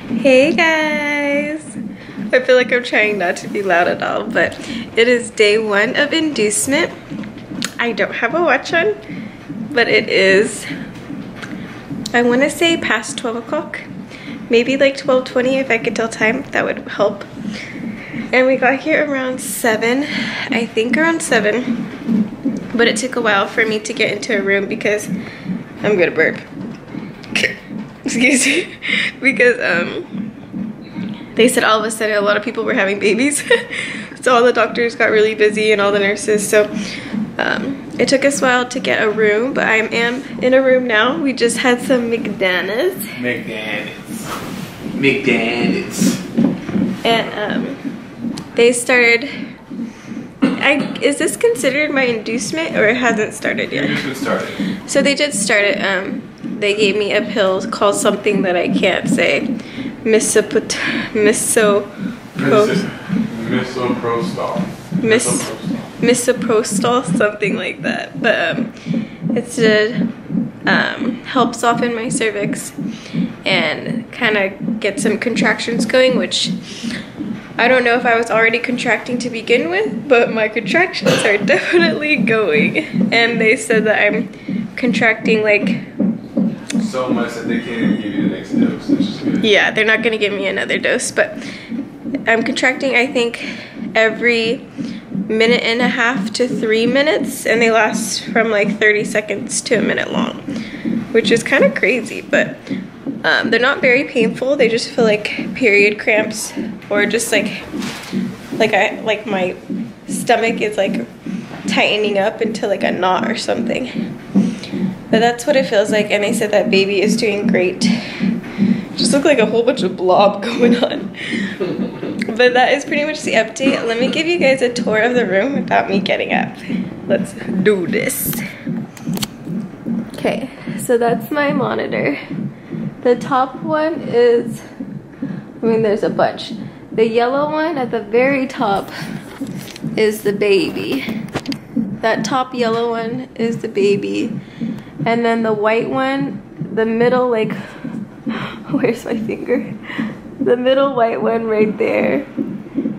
Hey guys! I feel like I'm trying not to be loud at all, but it is day 1 of inducement. I don't have a watch on, but it is, I want to say past 12 o'clock. Maybe like 12:20 if I could tell time, that would help. And we got here around 7, I think around 7. But it took a while for me to get into a room because I'm gonna burp. Excuse me. Because they said all of a sudden a lot of people were having babies. So all the doctors got really busy and all the nurses. So it took us a while to get a room, but I am in a room now. We just had some McDonald's. And they started, is this considered my inducement or it hasn't started yet? Inducement started. So they did start it. They gave me a pill called something that I can't say. Misoprostol, something like that. But it's help soften my cervix and kind of get some contractions going, which I don't know if I was already contracting to begin with, but my contractions are definitely going. And they said that I'm contracting like so much that they can't even give you the next dose, which is good. Yeah, they're not gonna give me another dose, but I'm contracting, I think, every 1.5 to 3 minutes, and they last from like 30 seconds to a minute long, which is kind of crazy, but they're not very painful. They just feel like period cramps, or just like my stomach is like tightening up into like a knot or something. But that's what it feels like, and they said that baby is doing great. Just look like a whole bunch of blob going on. But that is pretty much the update. Let me give you guys a tour of the room without me getting up. Let's do this. Okay, so that's my monitor. The top one is, I mean, there's a bunch. The yellow one at the very top is the baby. That top yellow one is the baby. And then the white one, the middle, like, where's my finger? The middle white one right there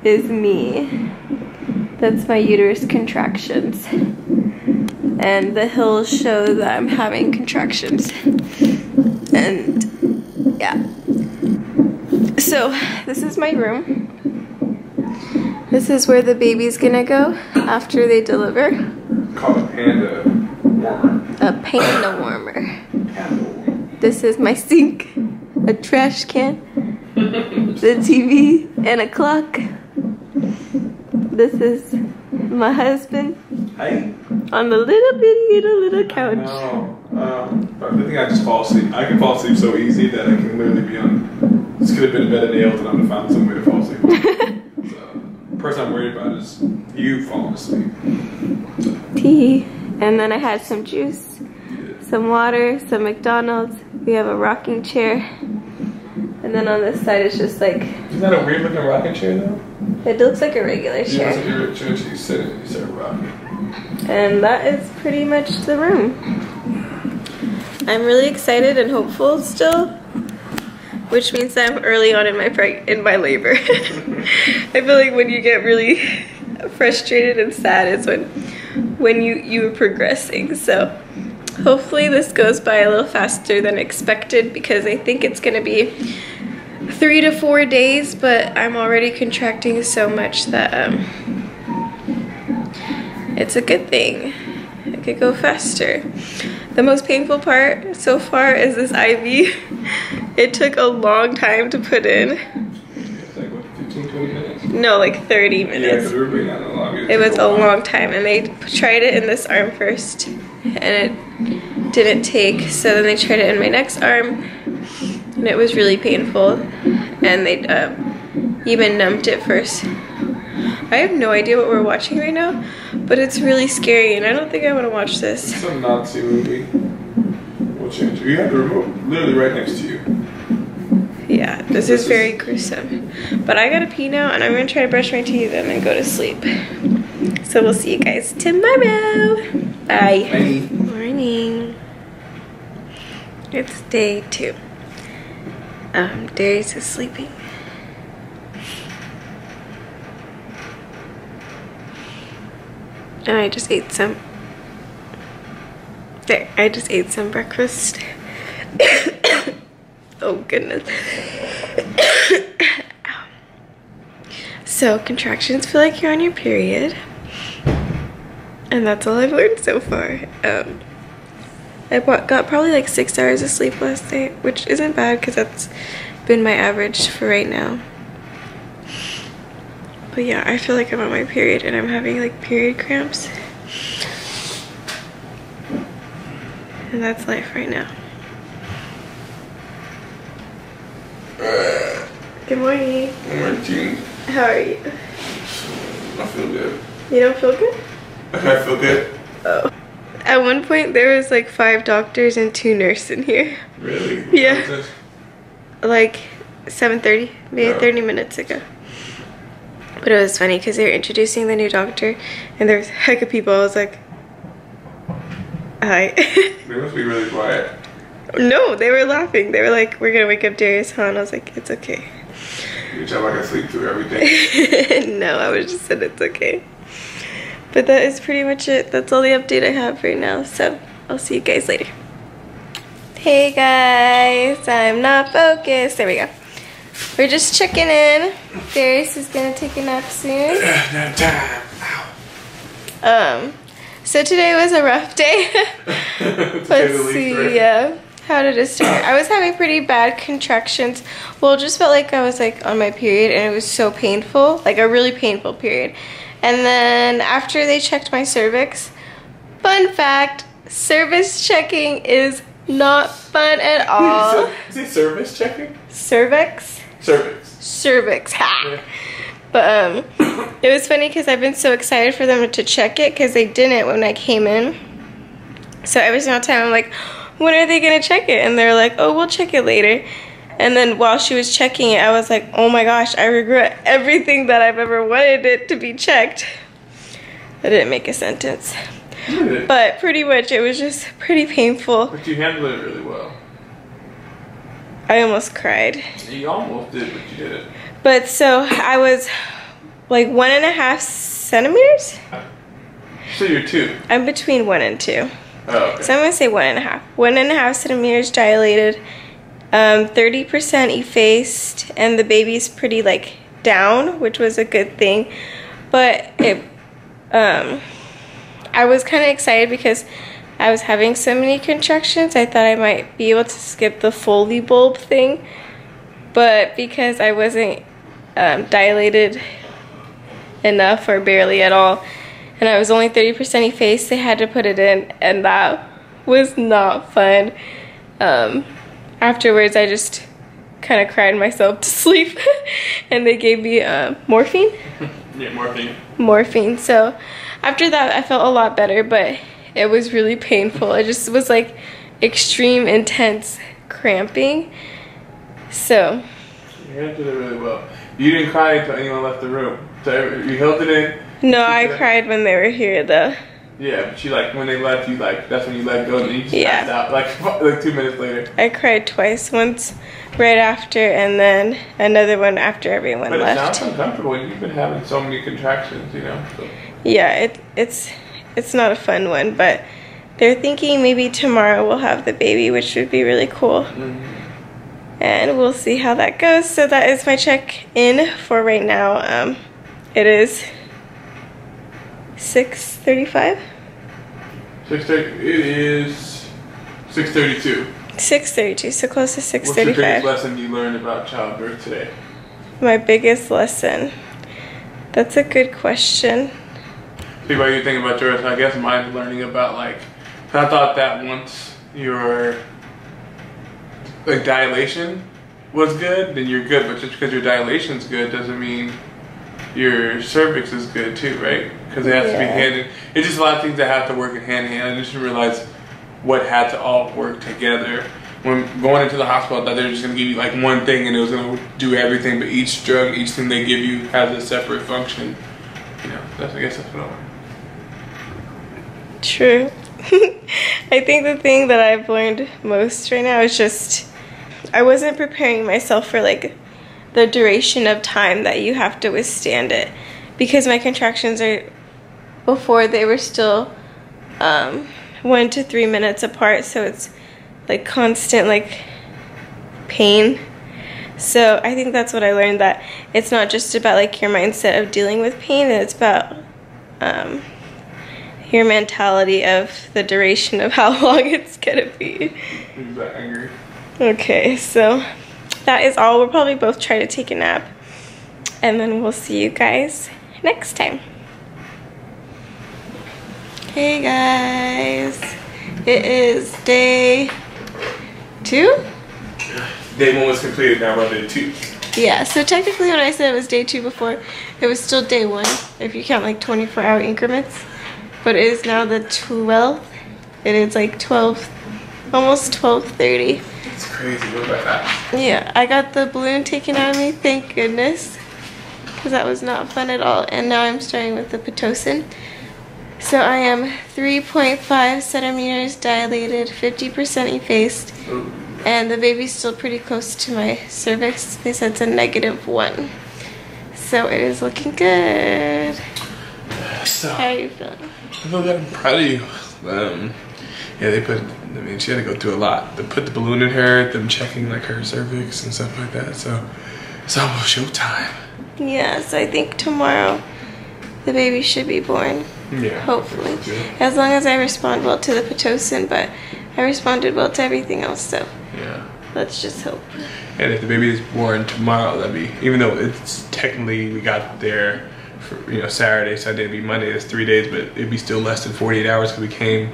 is me. That's my uterus contractions. And the hills show that I'm having contractions. And yeah. So this is my room. This is where the baby's gonna go after they deliver. Called a panda warmer. A panda warmer. This is my sink, a trash can, the TV, and a clock. This is my husband. Hi. On the little couch. No, I think I just fall asleep. I can fall asleep so easy that I can literally be on. This could have been a bed of nails, and I'm gonna find some way to fall asleep. So, the person I'm worried about is you falling asleep. Tea. And then I had some juice, some water, some McDonald's. We have a rocking chair. And then on this side it's just like... Isn't that a weird looking rocking chair though? It looks like a regular chair. Yeah, it's like a chair. You said rocking. And that is pretty much the room. I'm really excited and hopeful still, which means that I'm early on in my labor. I feel like when you get really frustrated and sad is when you are progressing. So hopefully this goes by a little faster than expected, because I think it's gonna be 3 to 4 days, but I'm already contracting so much that it's a good thing. It could go faster. The most painful part so far is this IV. It took a long time to put in. It's like what, 15, 20 minutes? No, like 30 minutes. Yeah, because we were waiting on the lobby. It was a long time, and they tried it in this arm first, and it didn't take. So then they tried it in my next arm, and it was really painful. And they even numbed it first. I have no idea what we're watching right now, but it's really scary, and I don't think I want to watch this. It's a Nazi movie. We'll change it. You have the remote literally right next to you. Yeah, this is very gruesome. But I gotta pee now, and I'm gonna try to brush my teeth and then go to sleep. So we'll see you guys tomorrow. Bye. Bye. Morning. It's day 2. Darius is sleeping. And I just ate some. There, I just ate some breakfast. Oh goodness. So contractions feel like you're on your period. And that's all I've learned so far. I got probably like 6 hours of sleep last night, which isn't bad because that's been my average for right now. But yeah, I feel like I'm on my period and I'm having like period cramps. And that's life right now. Good morning. Good morning. How are you? I feel good. You don't feel good? I feel good. Oh. At one point there was like 5 doctors and 2 nurses in here. Really? Yeah. Like 7:30, maybe 30 minutes ago. But it was funny because they were introducing the new doctor and there was a heck of people. I was like, hi. They must be really quiet. No, they were laughing. They were like, we're gonna wake up Darius, huh? And I was like, it's okay. You tell I can sleep through everything. No, I was just said it's okay. But that is pretty much it. That's all the update I have right now. So I'll see you guys later. Hey guys, I'm not focused. There we go. We're just checking in. Darius is gonna take a nap soon. Nap time. Ow. So today was a rough day. Let's see, yeah. How did it start? I was having pretty bad contractions. Well, it just felt like I was like on my period and it was so painful, like a really painful period. And then after they checked my cervix, fun fact, cervix checking is not fun at all. Is it cervix checking? Cervix? Cervix. Cervix, ha! Yeah. But it was funny because I've been so excited for them to check it because they didn't when I came in. So every single time I'm like, when are they gonna check it? And they're like, oh, we'll check it later. And then while she was checking it, I was like, oh my gosh, I regret everything that I've ever wanted it to be checked. That didn't make a sentence. But pretty much it was just pretty painful. But you handled it really well. I almost cried. You almost did, but you did it. But so I was like 1.5 centimeters? So you're 2. I'm between 1 and 2. Oh, okay. So I'm gonna say 1.5. 1.5 centimeters dilated, 30% effaced, and the baby's pretty like down, which was a good thing. But it, I was kind of excited because I was having so many contractions. I thought I might be able to skip the Foley bulb thing, but because I wasn't dilated enough or barely at all, and I was only 30% effaced, they had to put it in, and that was not fun. Afterwards, I just kind of cried myself to sleep, and they gave me morphine. Yeah, morphine. Morphine. So after that, I felt a lot better, but it was really painful. It just was like extreme, intense cramping. So You handled it really well. You didn't cry until anyone left the room. So you held it in. no, I cried when they were here though. Yeah, but you like when they left you, like that's when you let go and you just passed out like 2 minutes later. I cried twice, once right after and then another one after everyone But left. it sounds uncomfortable. You've been having so many contractions, you know. So. Yeah, it's not a fun one, but they're thinking maybe tomorrow we'll have the baby, which would be really cool. And we'll see how that goes. So that is my check-in for right now. It is 6:35. 6:30. It is 6:32. 6:32, so close to 6:35. What's the biggest lesson you learned about childbirth today? My biggest lesson. That's a good question. See what you think about yours. I guess mine's learning about like, I thought that once your like dilation was good, then you're good. But just because your dilation's good doesn't mean your cervix is good too, right? Because it has to be handed. It's just a lot of things that have to work in hand in hand. I just didn't realize what had to all work together. When going into the hospital, I thought they were just going to give you like one thing and it was going to do everything, but each drug, each thing they give you has a separate function. You know, I guess that's what I learned. True. I think the thing that I've learned most right now is just I wasn't preparing myself for like the duration of time that you have to withstand it, because my contractions are, before they were still 1 to 3 minutes apart, so it's like constant like pain. So I think that's what I learned, that it's not just about like your mindset of dealing with pain, it's about your mentality of the duration of how long it's gonna be. Exactly. Okay, so that is all. We'll probably both try to take a nap, and then we'll see you guys next time. Hey guys, it is day 2? Day 1 was completed, now we're on day 2. Yeah, so technically when I said it was day 2 before, it was still day 1, if you count like 24-hour increments. But it is now the 12th. It is like 12, almost 12:30. It's crazy, look at that. Yeah, I got the balloon taken out of me, thank goodness, because that was not fun at all. And now I'm starting with the Pitocin. So I am 3.5 centimeters dilated, 50% effaced, and the baby's still pretty close to my cervix. They said it's a -1. So it is looking good. So, how are you feeling? I feel good. I'm proud of you. Yeah, they put, I mean, she had to go through a lot. They put the balloon in her, them checking like her cervix and stuff like that. So it's almost showtime. Yeah, so I think tomorrow the baby should be born. Yeah. Hopefully. As long as I respond well to the Pitocin, but I responded well to everything else, so yeah. Let's just hope. And if the baby is born tomorrow, that'd be, even though it's technically, we got there for, you know, Saturday, Sunday, it'd be Monday, that's 3 days, but it'd be still less than 48 hours because we came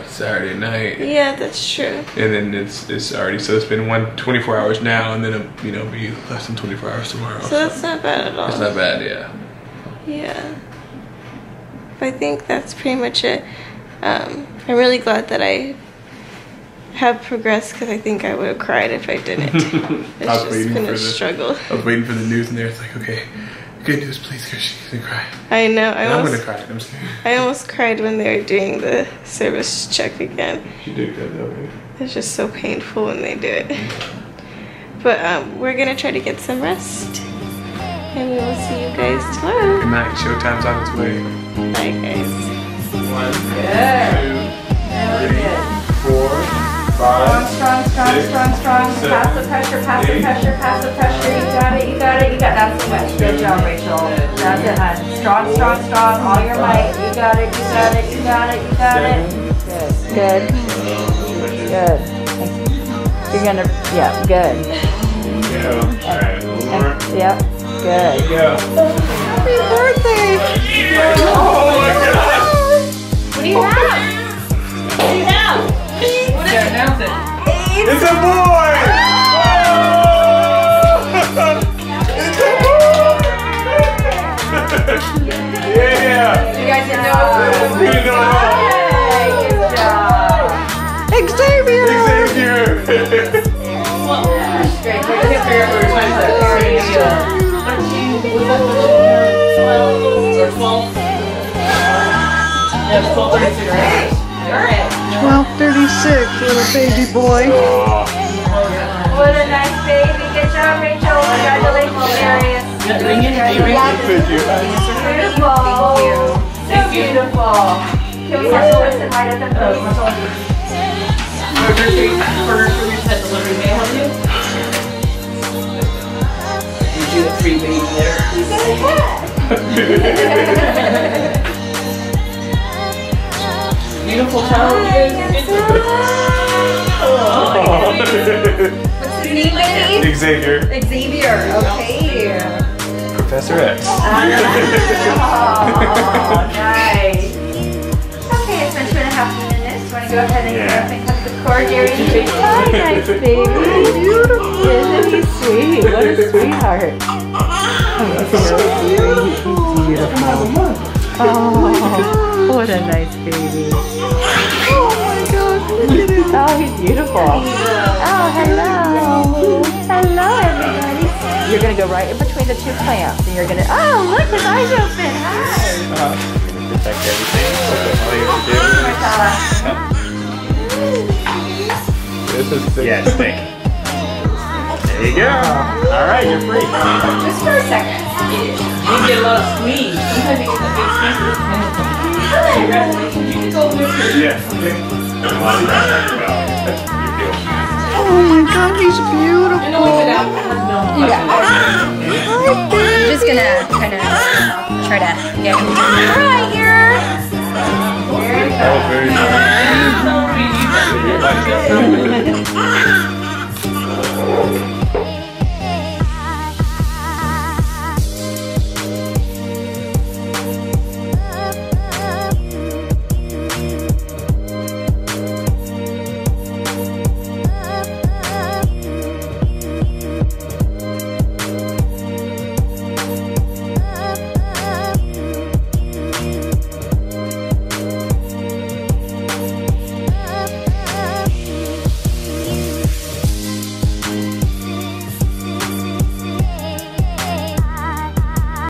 Saturday night. Yeah, that's true. And then it's already, so it's been 24 hours now, and then it'll, you know, be less than 24 hours tomorrow. So that's not bad at all. It's not bad, yeah. Yeah. I think that's pretty much it. I'm really glad that I have progressed, because I think I would have cried if I didn't. It's just been a struggle. I was waiting for the news, and there it's like, okay, good news, please, because she's gonna cry. I know. I'm gonna cry. I'm scared. I almost cried when they were doing the service check again. She did good though, right? It's just so painful when they do it. But we're gonna try to get some rest, and we will see you guys tomorrow. Good night. Showtime's on its way. Bye, guys. 1, Good. 2, 3, 4, 5, Strong. 6, Pass the pressure, pass the pressure, pass the pressure. You got it. That's the way. Good job, Rachel. That's it, hon. Strong. All your might. You got it. Good. You're gonna, yeah, good. Yeah. Alright, one more. Yep, good. Yeah. Happy birthday! Oh my god! What do you have? It's a boy! It's a boy! Yeah! You guys didn't know it? We didn't know at all. Good job. Xavier! Yes, 12:36. 12:36, little baby boy. What a nice baby. Good job, Rachel. Congratulations, Darius. Thank you. Beautiful. So beautiful. Can we have the list and write at the Do the 3 baby there. Beautiful child. What's his name, lady? Xavier. Xavier. Okay. Professor X. Oh, nice. Okay, it's been 2.5 minutes. Want to go ahead and get up and cut the cord, Darius? Hi, nice baby. Beautiful. Isn't he sweet? What a sweetheart. Oh, what a nice baby. Oh my God, look at him. Oh, he's beautiful. Oh, hello. Hello, everybody. You're going to go right in between the 2 clamps, and you're going to, oh, look, his eyes open. Hi. Protect everything. All you have to do. This is the There you go. All right, you're free. Just for a second. You get a lot of squeeze. Sometimes you get the big squeeze. Congratulations. You can go over here. Yeah. Oh my god, he's beautiful. And always it out. I'm just gonna kind of try to get him right here. That was very nice.